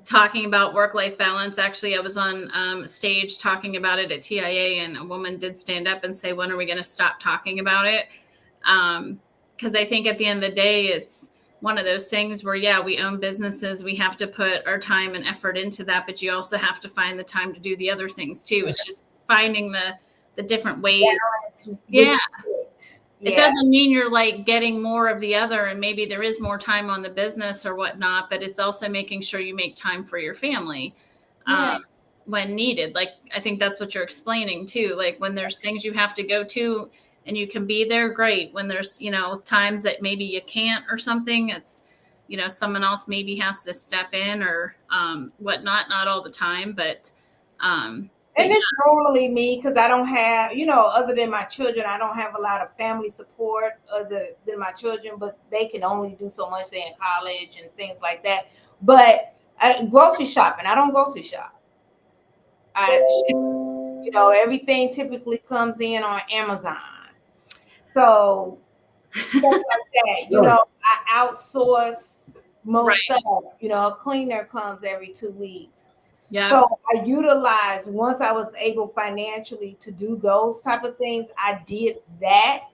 talking about work-life balance. Actually, I was on stage talking about it at TIA, and a woman did stand up and say, when are we going to stop talking about it? Because I think at the end of the day, it's one of those things where, yeah, we own businesses. We have to put our time and effort into that, but you also have to find the time to do the other things too. It's just finding the different ways. Yeah. It doesn't mean you're like getting more of the other, and maybe there is more time on the business or whatnot, but it's also making sure you make time for your family when needed. Like, I think that's what you're explaining too. Like when there's things you have to go to and you can be there, great. When there's, times that maybe you can't or something, it's, someone else maybe has to step in or whatnot, not all the time, but and it's normally me because I don't have, other than my children, I don't have a lot of family support other than my children, but they can only do so much. They're in college and things like that. But grocery shopping, I don't grocery shop. Everything typically comes in on Amazon. So stuff like that, I outsource most stuff. A cleaner comes every 2 weeks. Yeah. So I utilized, once I was able financially to do those type of things, I did that.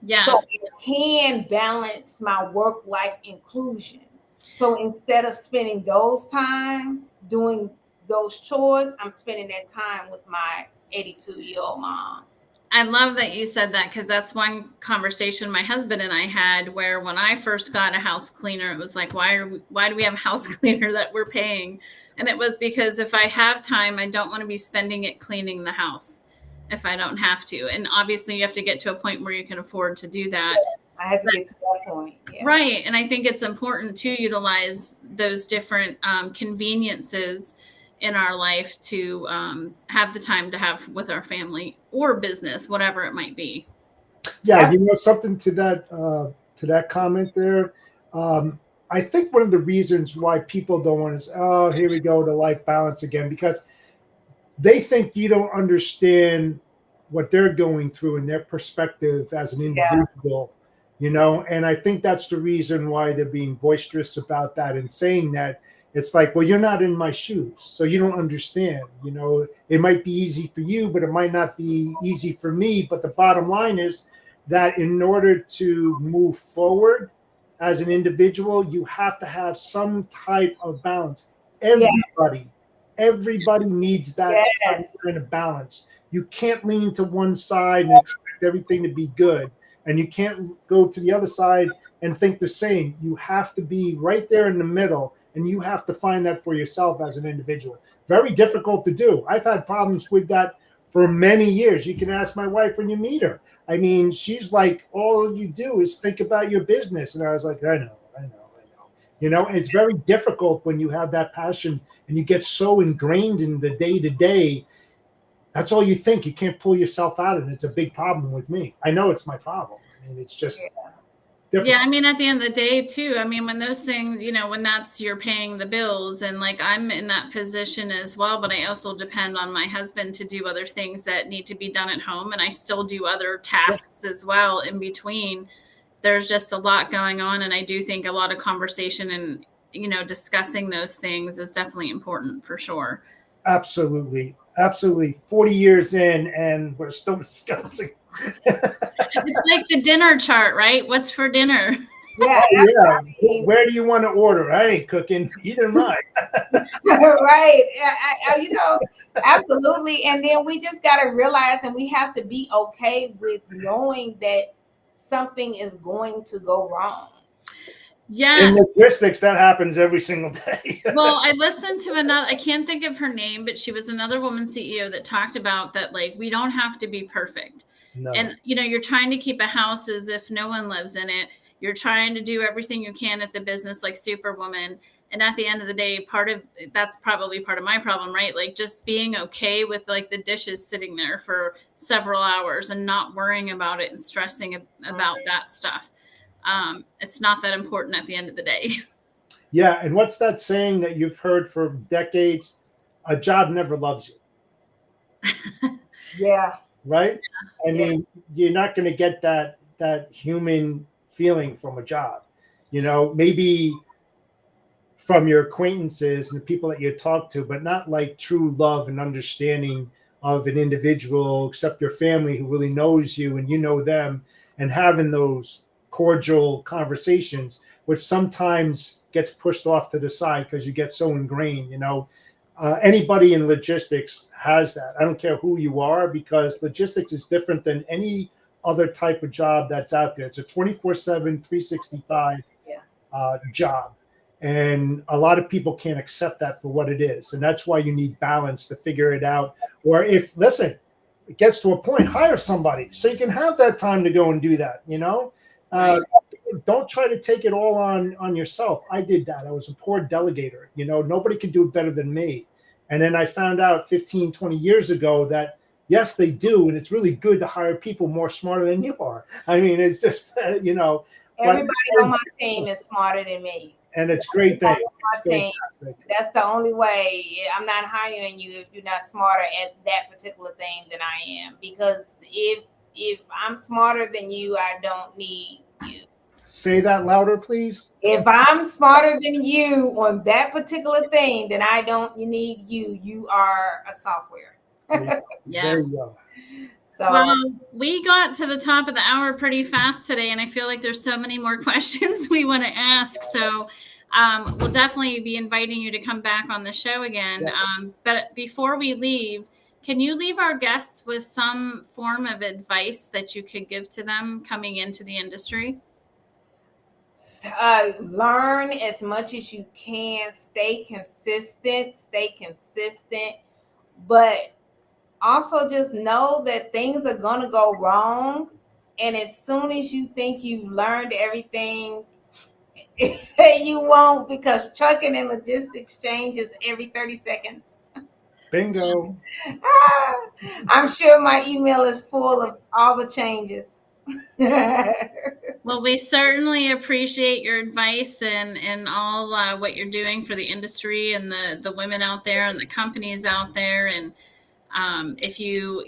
Yeah. So I can balance my work-life inclusion. So instead of spending those times doing those chores, I'm spending that time with my 82-year-old mom. I love that you said that, because that's one conversation my husband and I had, where when I first got a house cleaner, it was like, why do we have a house cleaner that we're paying? And it was because if I have time, I don't want to be spending it cleaning the house if I don't have to. And obviously you have to get to a point where you can afford to do that. I had to get to that point. Yeah. Right. And I think it's important to utilize those different conveniences in our life to have the time to have with our family or business, whatever it might be. Yeah, something to that comment there. I think one of the reasons why people don't want to say, oh, here we go to life balance again, because they think you don't understand what they're going through and their perspective as an individual, and I think that's the reason why they're being boisterous about that and saying that. It's like, well, you're not in my shoes, so you don't understand. It might be easy for you, but it might not be easy for me. But the bottom line is that in order to move forward as an individual, you have to have some type of balance. Everybody needs that kind of balance. You can't lean to one side and expect everything to be good. And you can't go to the other side and think the same. You have to be right there in the middle. And you have to find that for yourself as an individual. Very difficult to do. I've had problems with that for many years. You can ask my wife when you meet her. I mean, she's like, all you do is think about your business. And I was like, I know. It's very difficult when you have that passion and you get so ingrained in the day-to-day. That's all you think. You can't pull yourself out of it. It's a big problem with me. I know it's my problem. I mean, it's just... Yeah, I mean, at the end of the day, too, I mean, when those things, when that's you're paying the bills, and like I'm in that position as well, but I also depend on my husband to do other things that need to be done at home. And I still do other tasks as well in between. There's just a lot going on. And I do think a lot of conversation and, discussing those things is definitely important for sure. Absolutely. 40 years in and we're still discussing. It's like the dinner chart, right? What's for dinner? Yeah. Where do you want to order? I ain't cooking. Either am I. Right. Absolutely. And then we just got to realize, and we have to be okay with knowing that something is going to go wrong. Yeah. In logistics, that happens every single day. Well, I listened to I can't think of her name, but she was another woman CEO that talked about that, like, we don't have to be perfect. No. And, you're trying to keep a house as if no one lives in it. You're trying to do everything you can at the business like Superwoman. And at the end of the day, that's probably part of my problem, right? Like just being okay with like the dishes sitting there for several hours and not worrying about it and stressing about that stuff. It's not that important at the end of the day. Yeah. And what's that saying that you've heard for decades? A job never loves you. Yeah. Right. I mean, you're not going to get that human feeling from a job, maybe from your acquaintances and the people that you talk to, but not like true love and understanding of an individual, except your family who really knows you and you know them, and having those cordial conversations, which sometimes gets pushed off to the side because you get so ingrained, anybody in logistics has that. I don't care who you are, because logistics is different than any other type of job that's out there. It's a 24/7, 365 job. And a lot of people can't accept that for what it is. And that's why you need balance to figure it out. Or if, listen, it gets to a point, hire somebody so you can have that time to go and do that, you know? Don't try to take it all on yourself. I did that. I was a poor delegator. You know, nobody could do it better than me. And then I found out 15, 20 years ago that, yes, they do. And it's really good to hire people more smarter than you are. I mean, it's just, you know. Everybody on my team is smarter than me. And it's great thing. That's the only way. I'm not hiring you if you're not smarter at that particular thing than I am. Because if I'm smarter than you, I don't need you. Say that louder, please. If I'm smarter than you on that particular thing, then I don't need you. You are a software. Yeah. There you go. So, well, we got to the top of the hour pretty fast today, and I feel like there's so many more questions we want to ask. So we'll definitely be inviting you to come back on the show again. Yes. But before we leave, can you leave our guests with some form of advice that you could give to them coming into the industry? Learn as much as you can. Stay consistent. But also just know that things are going to go wrong. And as soon as you think you've learned everything, you won't, because trucking and logistics changes every 30 seconds. Bingo. I'm sure my email is full of all the changes. Well, we certainly appreciate your advice and all what you're doing for the industry and the women out there and the companies out there. And if you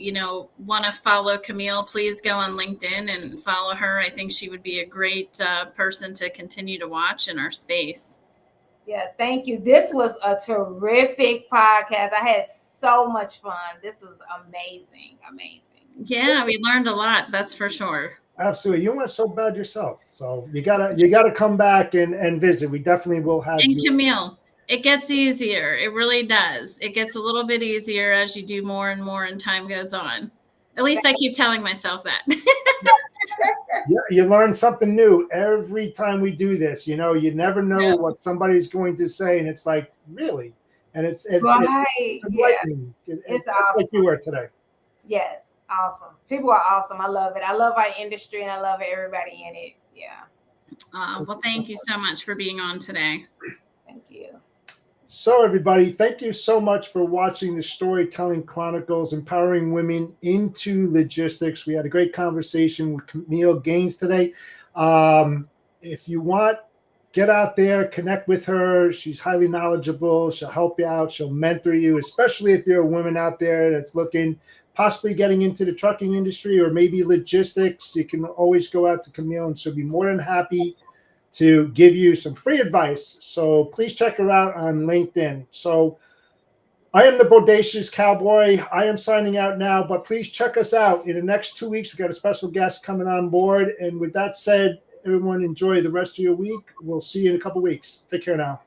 want to follow Camille, please go on LinkedIn and follow her. I think she would be a great person to continue to watch in our space. Yeah, thank you. This was a terrific podcast. I had so much fun. This was amazing. Yeah, we learned a lot. That's for sure. Absolutely. You went so bad yourself. So you gotta come back and visit. We definitely will have you. And Camille, it gets easier. It really does. It gets a little bit easier as you do more and more and time goes on. At least I keep telling myself that. Yeah, you learn something new every time we do this. You know, you never know what somebody's going to say, and it's like, really? And it's enlightening. It's awesome. Like you were today. Yes. Awesome. People are awesome. I love it. I love our industry and I love everybody in it. Yeah. Well, thank you so much for being on today. Thank you. So everybody, thank you so much for watching the Storytelling Chronicles, Empowering Women into Logistics. We had a great conversation with Camille Gaines today. If you want, get out there, connect with her. She's highly knowledgeable. She'll help you out. She'll mentor you, especially if you're a woman out there that's looking possibly getting into the trucking industry or maybe logistics. You can always go out to Camille and she'll be more than happy to give you some free advice. So please check her out on LinkedIn. So I am the Bodacious Cowboy. I am signing out now, but please check us out. In the next 2 weeks, we've got a special guest coming on board. And with that said, everyone enjoy the rest of your week. We'll see you in a couple of weeks. Take care now.